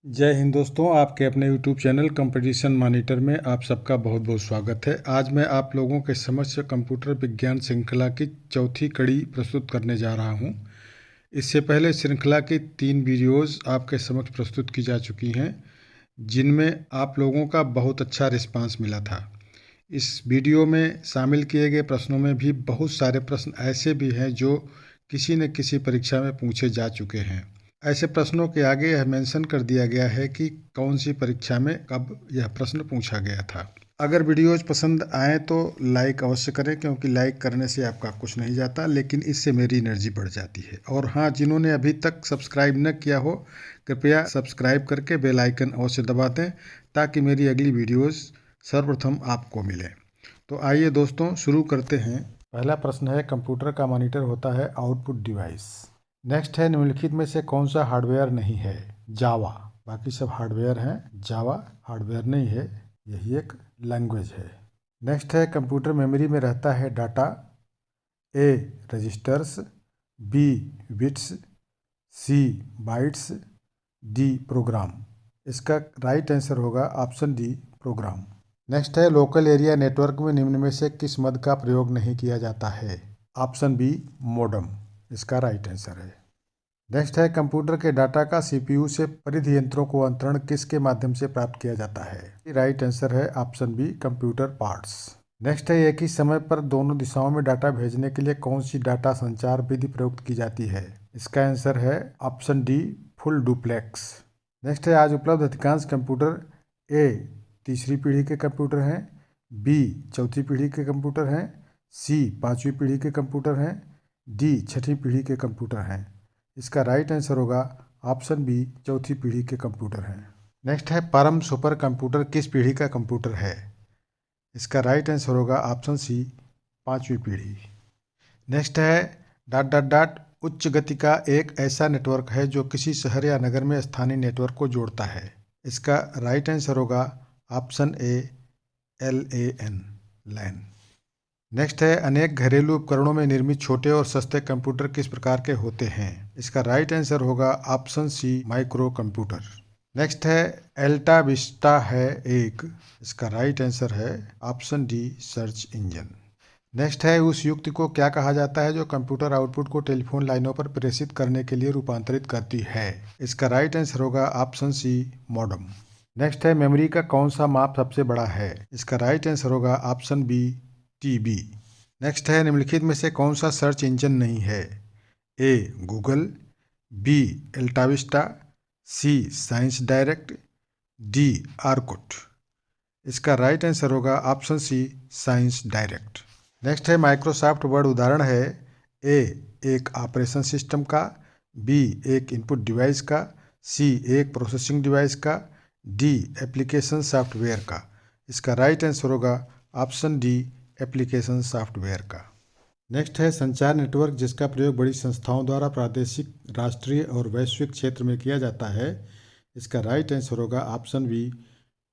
जय हिंद दोस्तों, आपके अपने YouTube चैनल कंपटीशन मॉनिटर में आप सबका बहुत बहुत स्वागत है। आज मैं आप लोगों के समक्ष कंप्यूटर विज्ञान श्रृंखला की चौथी कड़ी प्रस्तुत करने जा रहा हूं। इससे पहले श्रृंखला की 3 वीडियोस आपके समक्ष प्रस्तुत की जा चुकी हैं, जिनमें आप लोगों का बहुत अच्छा रिस्पांस मिला था। इस वीडियो में शामिल किए गए प्रश्नों में भी बहुत सारे प्रश्न ऐसे भी हैं जो किसी न किसी परीक्षा में पूछे जा चुके हैं। ऐसे प्रश्नों के आगे यह मेंशन कर दिया गया है कि कौन सी परीक्षा में कब यह प्रश्न पूछा गया था। अगर वीडियोज पसंद आए तो लाइक अवश्य करें, क्योंकि लाइक करने से आपका कुछ नहीं जाता, लेकिन इससे मेरी एनर्जी बढ़ जाती है। और हाँ, जिन्होंने अभी तक सब्सक्राइब न किया हो, कृपया सब्सक्राइब करके बेल आइकन अवश्य दबा दें, ताकि मेरी अगली वीडियोज़ सर्वप्रथम आपको मिले। तो आइए दोस्तों, शुरू करते हैं। पहला प्रश्न है, कंप्यूटर का मॉनिटर होता है आउटपुट डिवाइस। नेक्स्ट है, निम्नलिखित में से कौन सा हार्डवेयर नहीं है? जावा। बाकी सब हार्डवेयर हैं, जावा हार्डवेयर नहीं है, यही एक लैंग्वेज है। नेक्स्ट है, कंप्यूटर मेमोरी में रहता है डाटा। ए रजिस्टर्स, बी बिट्स, सी बाइट्स, डी प्रोग्राम। इसका राइट आंसर होगा ऑप्शन डी प्रोग्राम। नेक्स्ट है, लोकल एरिया नेटवर्क में निम्न में से किस मद का प्रयोग नहीं किया जाता है? ऑप्शन बी मोडम इसका राइट आंसर है। नेक्स्ट है, कंप्यूटर के डाटा का सीपीयू से परिधि यंत्रों को अंतरण किसके माध्यम से प्राप्त किया जाता है? राइट आंसर है option B computer parts. Next है, एक ही समय पर दोनों दिशाओं में डाटा भेजने के लिए कौन सी डाटा संचार विधि प्रयुक्त की जाती है? इसका आंसर है option D full duplex. Next है, आज उपलब्ध अधिकांश कंप्यूटर ए तीसरी पीढ़ी के कंप्यूटर हैं, बी चौथी पीढ़ी के कंप्यूटर हैं, सी पांचवी पीढ़ी के कंप्यूटर हैं, डी छठी पीढ़ी के कंप्यूटर हैं। इसका राइट आंसर होगा ऑप्शन बी चौथी पीढ़ी के कंप्यूटर हैं। नेक्स्ट है, परम सुपर कंप्यूटर किस पीढ़ी का कंप्यूटर है? इसका राइट आंसर होगा ऑप्शन सी पांचवी पीढ़ी। नेक्स्ट है, डॉट डॉट डॉट उच्च गति का एक ऐसा नेटवर्क है जो किसी शहर या नगर में स्थानीय नेटवर्क को जोड़ता है। इसका राइट आंसर होगा option A LAN LAN. Next है, अनेक घरेलू उपकरणों में निर्मित छोटे और सस्ते कंप्यूटर किस प्रकार के होते हैं? इसका राइट आंसर होगा option C micro computer. Next है, एल्टा विस्टा है एक। इसका राइट आंसर है option D search engine. Next है, उस युक्ति को क्या कहा जाता है जो कंप्यूटर आउटपुट को टेलीफोन लाइनों पर प्रेषित करने के लिए रूपांतरित करती है? इसका राइट आंसर होगा ऑप्शन सी मॉडम। नेक्स्ट है, मेमोरी का कौन सा माप सबसे बड़ा है? इसका राइट आंसर होगा ऑप्शन बी TB। नेक्स्ट है, निम्नलिखित में से कौन सा सर्च इंजन नहीं है? A Google, B AltaVista, C Science Direct, D Orkut. इसका राइट आंसर होगा option C Science Direct. Next है, माइक्रोसॉफ्ट वर्ड उदाहरण है? ए एक ऑपरेशन सिस्टम का, बी एक इनपुट डिवाइस का, सी एक प्रोसेसिंग डिवाइस का, डी एप्लीकेशन सॉफ्टवेयर का। इसका राइट आंसर होगा ऑप्शन डी एप्लीकेशन सॉफ्टवेयर का। नेक्स्ट है, संचार नेटवर्क जिसका प्रयोग बड़ी संस्थाओं द्वारा प्रादेशिक, राष्ट्रीय और वैश्विक क्षेत्र में किया जाता है। इसका राइट आंसर होगा ऑप्शन बी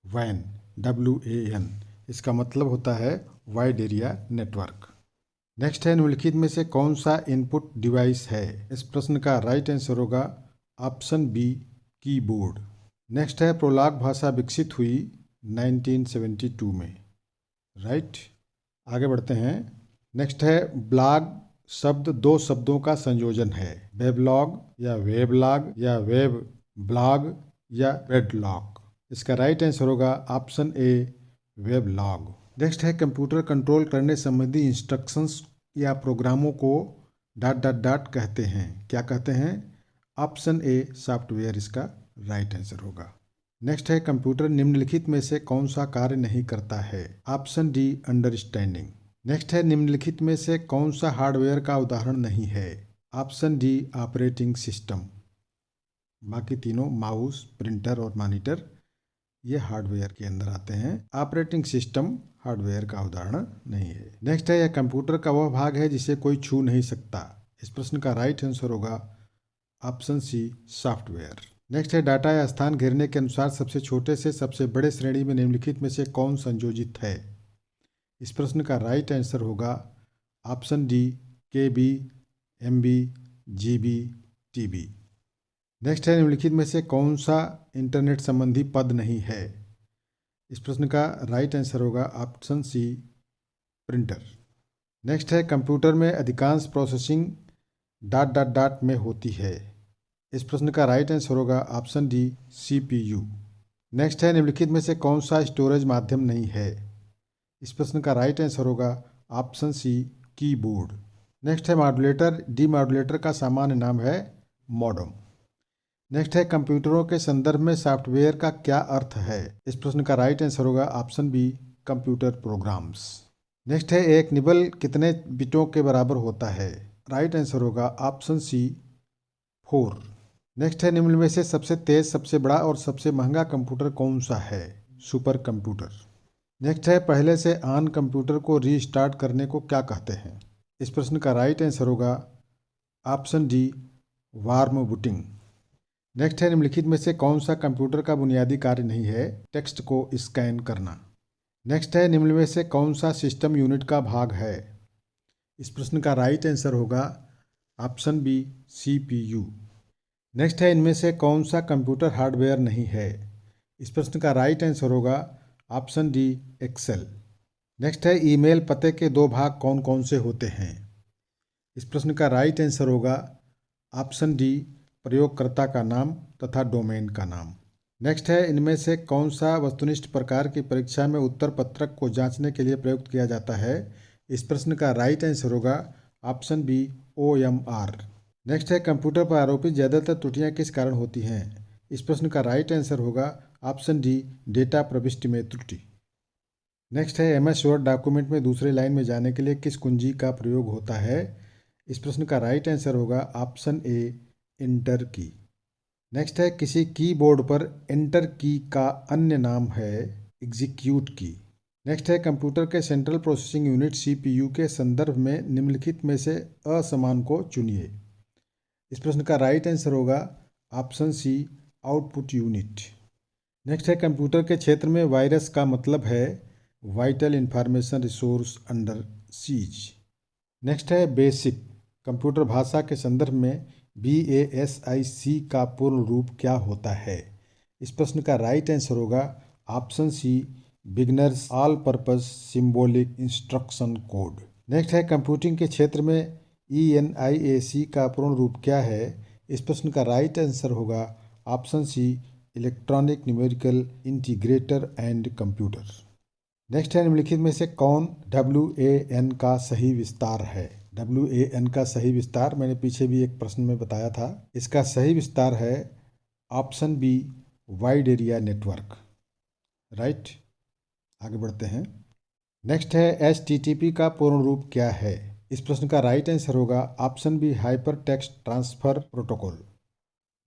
WAN WAN। इसका मतलब होता है वाइड एरिया नेटवर्क। नेक्स्ट है, निम्नलिखित में से कौन सा इनपुट डिवाइस है? इस प्रश्न का राइट आंसर होगा ऑप्शन बी कीबोर्ड। नेक्स्ट है, प्रोलाग भाषा विकसित हुई 1972 में। राइट, आगे बढ़ते हैं। नेक्स्ट है, ब्लॉग शब्द दो शब्दों का संयोजन है। वेबलॉग या वेबलॉग या वेब ब्लॉग या वेडलॉग। इसका राइट आंसर होगा ऑप्शन ए वेबलॉग। नेक्स्ट है, कंप्यूटर कंट्रोल करने संबंधी इंस्ट्रक्शंस या प्रोग्रामों को डॉट डॉट डॉट कहते हैं। क्या कहते हैं? ऑप्शन ए सॉफ्टवेयर इसका राइट आंसर होगा। नेक्स्ट है, कंप्यूटर निम्नलिखित में से कौन सा कार्य नहीं करता है? Option D understanding. नेक्स्ट है, निम्नलिखित में से कौन सा हार्डवेयर का उदाहरण नहीं है? Option D operating system. बाकी तीनों माउस, प्रिंटर और मॉनिटर ये हार्डवेयर के अंदर आते हैं। ऑपरेटिंग सिस्टम हार्डवेयर का उदाहरण नहीं है। नेक्स्ट है, यह कंप्यूटर का वह भाग है जिसे कोई छू नहीं सकता। इस प्रश्न का राइट आंसर होगा ऑप्शन सी सॉफ्टवेयर। नेक्स्ट है, डाटा या स्थान घेरने के अनुसार सबसे छोटे से सबसे बड़े श्रेणी में निम्नलिखित में से कौन संयोजित है? इस प्रश्न का राइट आंसर होगा option D KB MB GB TB। Next है, निम्नलिखित में से कौन सा इंटरनेट संबंधी पद नहीं है? इस प्रश्न का राइट आंसर होगा ऑप्शन सी, प्रिंटर। नेक्स्ट है, कंप्यूटर में अधिकांश प्रोसेसिंग ... में होती है। इस प्रश्न का राइट आंसर होगा ऑप्शन डी, CPU। नेक्स्ट है, निम्नलिखित में से कौन सा स्टोरेज माध्यम नहीं है? इस प्रश्न का राइट आंसर होगा ऑप्शन सी, कीबोर्ड। नेक्स्ट है, मॉड्यूलेटर डीमॉड्यूलेटर का सामान्य नाम है मॉडेम। नेक्स्ट है, कंप्यूटरों के संदर्भ में सॉफ्टवेयर का क्या अर्थ है? इस प्रश्न का राइट आंसर होगा option B, computer programs. Next है, एक निबल कितने बिटों के बराबर होता है? राइट आंसर होगा ऑप्शन सी, 4। नेक्स्ट है, निम्न में से सबसे तेज, सबसे बड़ा और सबसे महंगा कंप्यूटर कौन सा है? Super computer. नेक्स्ट है, पहले से ऑन कंप्यूटर को रीस्टार्ट करने को क्या कहते हैं? इस प्रश्न का राइट आंसर होगा option D, warm booting. Next है, निम्नलिखित में से कौन सा कंप्यूटर का बुनियादी कार्य नहीं है? टेक्स्ट को स्कैन करना। नेक्स्ट है, निम्न में से कौन सा सिस्टम यूनिट का भाग है? इस प्रश्न का राइट आंसर होगा ऑप्शन बी, CPU। नेक्स्ट है, इनमें से कौन सा कंप्यूटर हार्डवेयर नहीं है? इस प्रश्न का राइट आंसर होगा ऑप्शन डी, एक्सेल। नेक्स्ट है, ईमेल पते के दो भाग कौन कौन से होते हैं? इस प्रश्न का राइट आंसर होगा ऑप्शन डी, प्रयोगकर्ता का नाम तथा डोमेन का नाम। नेक्स्ट है, इनमें से कौन सा वस्तुनिष्ठ प्रकार की परीक्षा में उत्तर पत्रक को जांचने के लिए प्रयुक्त किया जाता है? इस प्रश्न का राइट आंसर होगा ऑप्शन बी, OMR। नेक्स्ट है, कंप्यूटर पर आरोपित ज़्यादातर त्रुटियां किस कारण होती हैं? इस प्रश्न का राइट आंसर होगा ऑप्शन डी, डेटा प्रविष्टि में त्रुटि। नेक्स्ट है, MS वर्ड डॉक्यूमेंट में दूसरे लाइन में जाने के लिए किस कुंजी का प्रयोग होता है? इस प्रश्न का राइट आंसर होगा ऑप्शन ए, इंटर की। नेक्स्ट है, किसी कीबोर्ड पर एंटर की का अन्य नाम है एग्जीक्यूट की। नेक्स्ट है, कंप्यूटर के सेंट्रल प्रोसेसिंग यूनिट CPU के संदर्भ में निम्नलिखित में से असमान को चुनिए। इस प्रश्न का राइट आंसर होगा option C, output unit. Next है, कंप्यूटर के क्षेत्र में वायरस का मतलब है vital information resource under seize. नेक्स्ट है, बेसिक कंप्यूटर भाषा के संदर्भ में BASIC का पूर्ण रूप क्या होता है? इस प्रश्न का राइट आंसर होगा option C, beginners all purpose symbolic instruction code. Next है, कंप्यूटिंग के क्षेत्र में ENIAC का पूर्ण रूप क्या है? इस प्रश्न का राइट आंसर होगा option C, electronic numerical integrator and computer. Next है, निम्नलिखित में से कौन WAN का सही विस्तार है? WAN का सही विस्तार मैंने पीछे भी एक प्रश्न में बताया था। इसका सही विस्तार है option B, wide area network. Right, आगे बढ़ते हैं। नेक्स्ट है, HTTP का पूर्ण रूप क्या है? इस प्रश्न का राइट आंसर होगा option B, hyper text transfer protocol.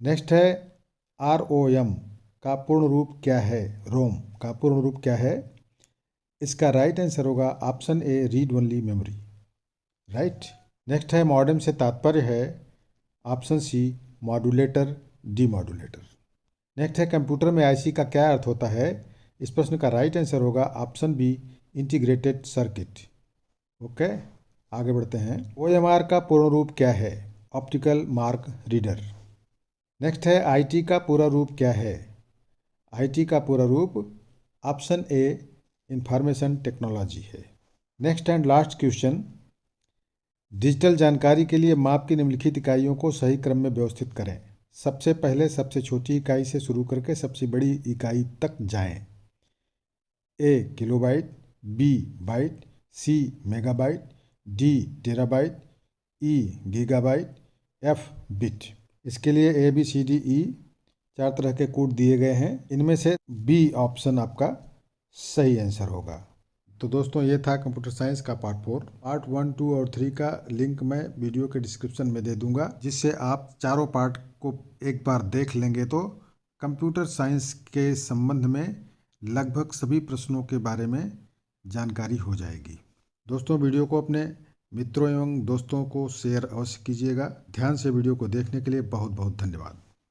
Next है, ROM का पूर्ण रूप क्या है? रोम का पूर्ण रूप क्या है? इसका राइट आंसर होगा option A, read only memory. Right. Next है, मॉडेम से तात्पर्य है option C, modulator demodulator. Next है, कंप्यूटर में IC का क्या अर्थ होता है? इस प्रश्न का राइट आंसर होगा option B, integrated circuit. Okay, आगे बढ़ते हैं। OMR का पूर्ण रूप क्या है? Optical mark reader. नेक्स्ट है, IT का पूरा रूप क्या है? IT का पूरा रूप ऑप्शन ए, इंफॉर्मेशन टेक्नोलॉजी है। Next and last question, digital जानकारी के लिए माप की निम्नलिखित इकाइयों को सही क्रम में व्यवस्थित करें। सबसे पहले सबसे छोटी इकाई से शुरू करके सबसे बड़ी इकाई तक जाएं। A kilobyte, B byte, C megabyte, D terabyte, E gigabyte, F bit. इसके लिए ABCDE 4 तरह के कोड दिए गए हैं। इनमें से B ऑप्शन आपका सही आंसर होगा। तो दोस्तों, ये था कंप्यूटर साइंस का पार्ट 4। पार्ट 1, 2 और 3 का लिंक मैं वीडियो के डिस्क्रिप्शन में दे दूंगा, जिससे आप चारों पार्ट को एक बार देख लेंगे तो कंप्यूटर साइंस के संबंध में लगभग सभी प्रश्नों के बारे में जानकारी हो जाएगी। दोस्तों, वीडियो को अपने मित्रों एवं दोस्तों को शेयर अवश्य कीजिएगा। ध्यान से वीडियो को देखने के लिए बहुत बहुत धन्यवाद।